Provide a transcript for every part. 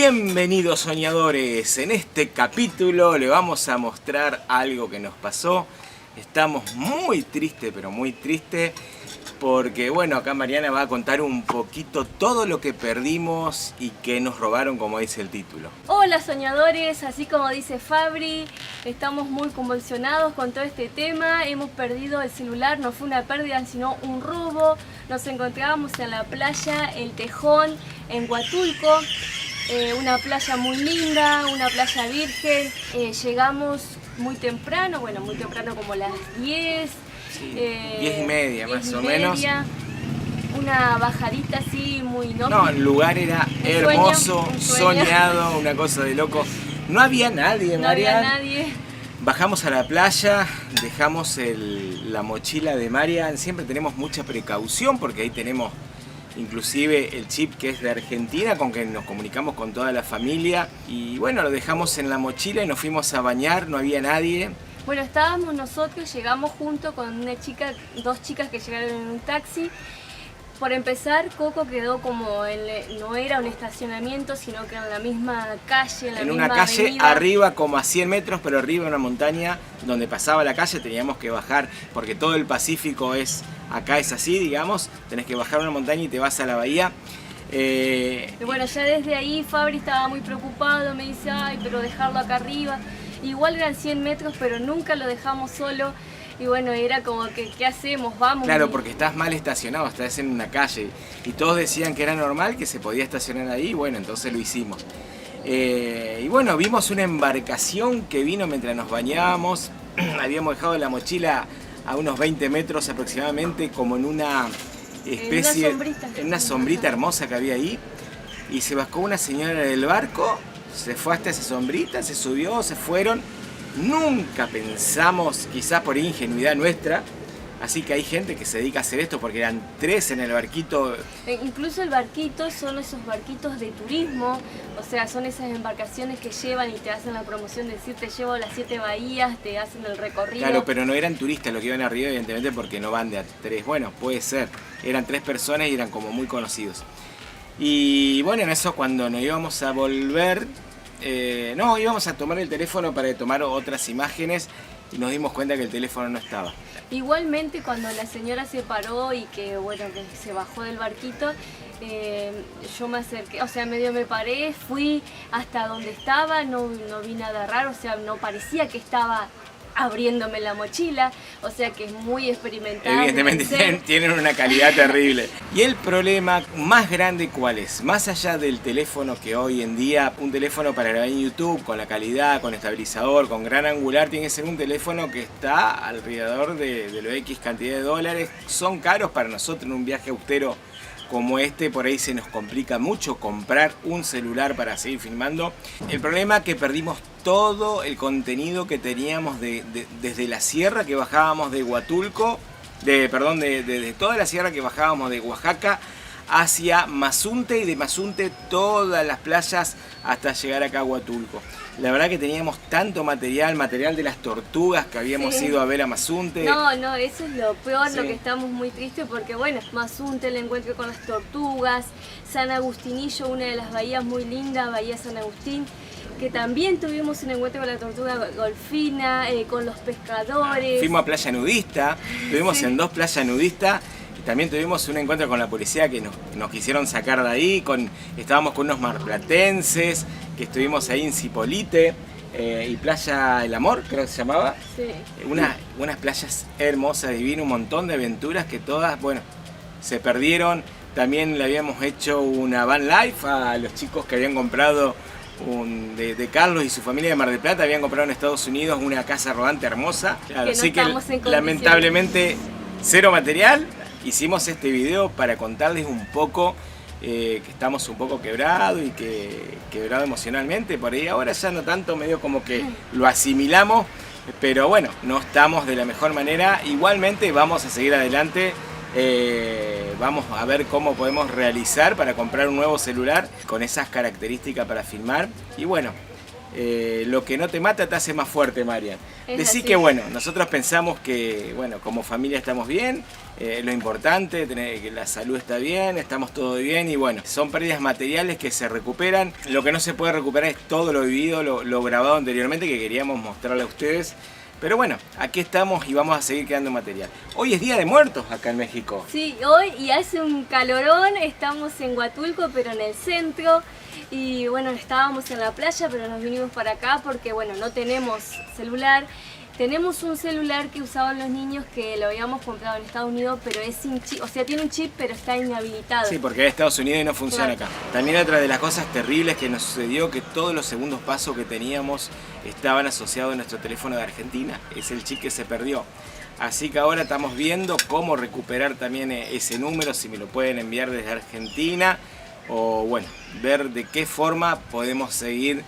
Bienvenidos soñadores, en este capítulo le vamos a mostrar algo que nos pasó. Estamos muy tristes, pero muy tristes, porque bueno, acá Mariana va a contar un poquito todo lo que perdimos y que nos robaron, como dice el título. Hola soñadores, así como dice Fabri, estamos muy convulsionados con todo este tema. Hemos perdido el celular, no fue una pérdida sino un robo. Nos encontrábamos en la playa El Tejón, en Huatulco. Una playa muy linda, una playa virgen. Llegamos muy temprano, bueno, muy temprano como las 10. Sí, 10:30 más o menos. Una bajadita así muy noble. No, el lugar era hermoso, soñado, una cosa de loco. No había nadie, Mariana. No había nadie. Bajamos a la playa, dejamos la mochila de Marian. Siempre tenemos mucha precaución porque ahí tenemos inclusive el chip que es de Argentina, con que nos comunicamos con toda la familia. Y bueno, lo dejamos en la mochila y nos fuimos a bañar, no había nadie. Bueno, estábamos nosotros, llegamos junto con una chica, dos chicas que llegaron en un taxi. Por empezar, Coco quedó como, no era un estacionamiento, sino que era en la misma calle, en una calle avenida. Arriba, como a 100 metros, pero arriba en una montaña donde pasaba la calle, teníamos que bajar, porque todo el Pacífico acá es así, digamos, tenés que bajar una montaña y te vas a la bahía. Y bueno, ya desde ahí Fabri estaba muy preocupado, me dice, ay, pero dejarlo acá arriba. Igual eran 100 metros, pero nunca lo dejamos solo. Y bueno, era como que, ¿qué hacemos? Vamos. Claro, porque estás mal estacionado, estás en una calle. Y todos decían que era normal, que se podía estacionar ahí, y bueno, entonces lo hicimos. Y bueno, vimos una embarcación que vino mientras nos bañábamos. Habíamos dejado la mochila a unos 20 metros aproximadamente, como en una especie, en una sombrita hermosa que había ahí. Y se bajó una señora del barco, se fue hasta esa sombrita, se subió, se fueron. Nunca pensamos, quizás por ingenuidad nuestra, así que hay gente que se dedica a hacer esto porque eran 3 en el barquito. Incluso el barquito son esos barquitos de turismo, o sea, son esas embarcaciones que llevan y te hacen la promoción de decir te llevo a las 7 bahías, te hacen el recorrido. Claro, pero no eran turistas los que iban arriba, evidentemente, porque no van de a 3. Bueno, puede ser, eran 3 personas y eran como muy conocidos. Y bueno, en eso cuando nos íbamos a volver, íbamos a tomar el teléfono para tomar otras imágenes y nos dimos cuenta que el teléfono no estaba. Igualmente cuando la señora se paró y que se bajó del barquito, yo me acerqué, o sea, medio me paré, fui hasta donde estaba, no vi nada raro, o sea, no parecía que estaba abriéndome la mochila, o sea que es muy experimental. Evidentemente tienen una calidad terrible. Y el problema más grande, ¿cuál es? Más allá del teléfono, que hoy en día, un teléfono para grabar en YouTube, con la calidad, con estabilizador, con gran angular, tiene que ser un teléfono que está alrededor de lo X cantidad de dólares. Son caros para nosotros en un viaje austero como este, por ahí se nos complica mucho comprar un celular para seguir filmando. El problema es que perdimos todo el contenido que teníamos desde la sierra que bajábamos de Huatulco, desde toda la sierra que bajábamos de Oaxaca hacia Mazunte, y de Mazunte todas las playas hasta llegar acá a Huatulco. La verdad que teníamos tanto material de las tortugas que habíamos ido a ver a Mazunte. No, eso es lo peor, sí. Lo que estamos muy tristes porque bueno, Mazunte, el encuentro con las tortugas, San Agustinillo, una de las bahías muy lindas, Bahía San Agustín, que también tuvimos un encuentro con la tortuga golfina, con los pescadores. Fuimos a playa nudista, estuvimos en 2 playas nudistas. También tuvimos un encuentro con la policía que nos quisieron sacar de ahí. Estábamos con unos marplatenses, que estuvimos ahí en Cipolite y Playa El Amor, creo que se llamaba. Sí. Unas playas hermosas, divinas, un montón de aventuras que todas, bueno, se perdieron. También le habíamos hecho una van life a los chicos que habían comprado de Carlos y su familia de Mar del Plata, habían comprado en Estados Unidos una casa rodante hermosa. Claro, así que lamentablemente cero material. Hicimos este video para contarles un poco que estamos un poco quebrados y quebrados emocionalmente. Por ahí ahora ya no tanto, medio como que lo asimilamos, pero bueno, no estamos de la mejor manera. Igualmente vamos a seguir adelante, vamos a ver cómo podemos realizar para comprar un nuevo celular con esas características para filmar. Y bueno, lo que no te mata te hace más fuerte, Marian. Decí que bueno, nosotros pensamos que bueno, como familia estamos bien, lo importante, que la salud está bien, estamos todo bien y bueno, son pérdidas materiales que se recuperan. Lo que no se puede recuperar es todo lo vivido, lo grabado anteriormente que queríamos mostrarle a ustedes. Pero bueno, aquí estamos y vamos a seguir creando material. Hoy es Día de Muertos acá en México. Sí, hoy y hace un calorón, estamos en Huatulco, pero en el centro. Y bueno, estábamos en la playa, pero nos vinimos para acá porque bueno, no tenemos celular. Tenemos un celular que usaban los niños que lo habíamos comprado en Estados Unidos, pero es sin chip, o sea, tiene un chip, pero está inhabilitado. Sí, porque es Estados Unidos y no funciona acá. También otra de las cosas terribles que nos sucedió, que todos los segundos pasos que teníamos estaban asociados a nuestro teléfono de Argentina. Es el chip que se perdió. Así que ahora estamos viendo cómo recuperar también ese número, si me lo pueden enviar desde Argentina, o bueno, ver de qué forma podemos seguir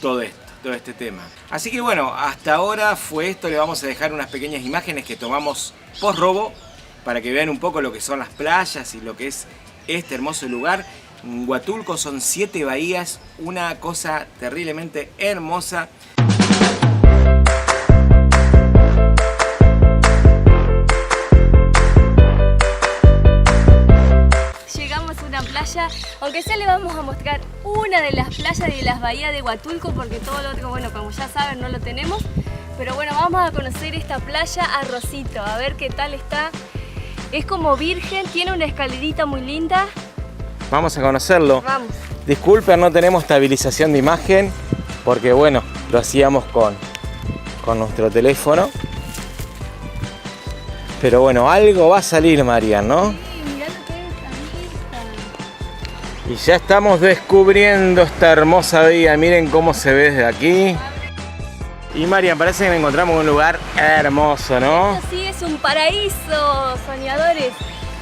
todo este tema. Así que bueno, hasta ahora fue esto. Le vamos a dejar unas pequeñas imágenes que tomamos post robo para que vean un poco lo que son las playas y lo que es este hermoso lugar. En Huatulco son 7 bahías, una cosa terriblemente hermosa. Playa, aunque sea le vamos a mostrar una de las playas de las bahías de Huatulco porque todo lo otro, bueno, como ya saben, no lo tenemos, pero bueno, vamos a conocer esta playa Arrocito, a ver qué tal está. Es como virgen, tiene una escalerita muy linda. Vamos a conocerlo. Vamos. Disculpen, no tenemos estabilización de imagen porque bueno, lo hacíamos con nuestro teléfono, pero bueno, algo va a salir, Marian, ¿no? Y ya estamos descubriendo esta hermosa bahía. Miren cómo se ve desde aquí. Y Marian, parece que nos encontramos en un lugar hermoso, ¿no? Esto sí es un paraíso, soñadores.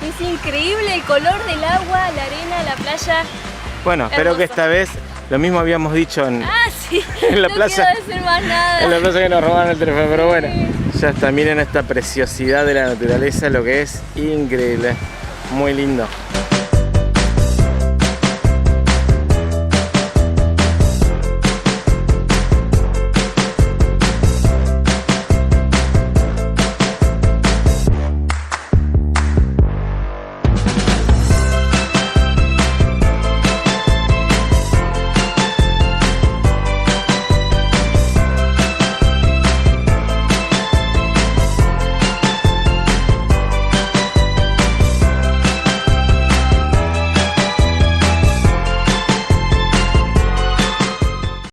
Es increíble el color del agua, la arena, la playa. Bueno, espero que esta vez lo mismo habíamos dicho en, sí. en la no plaza. quiero decir más nada. En la plaza que nos robaron el teléfono, pero bueno. Ya está, miren esta preciosidad de la naturaleza, lo que es increíble. Muy lindo.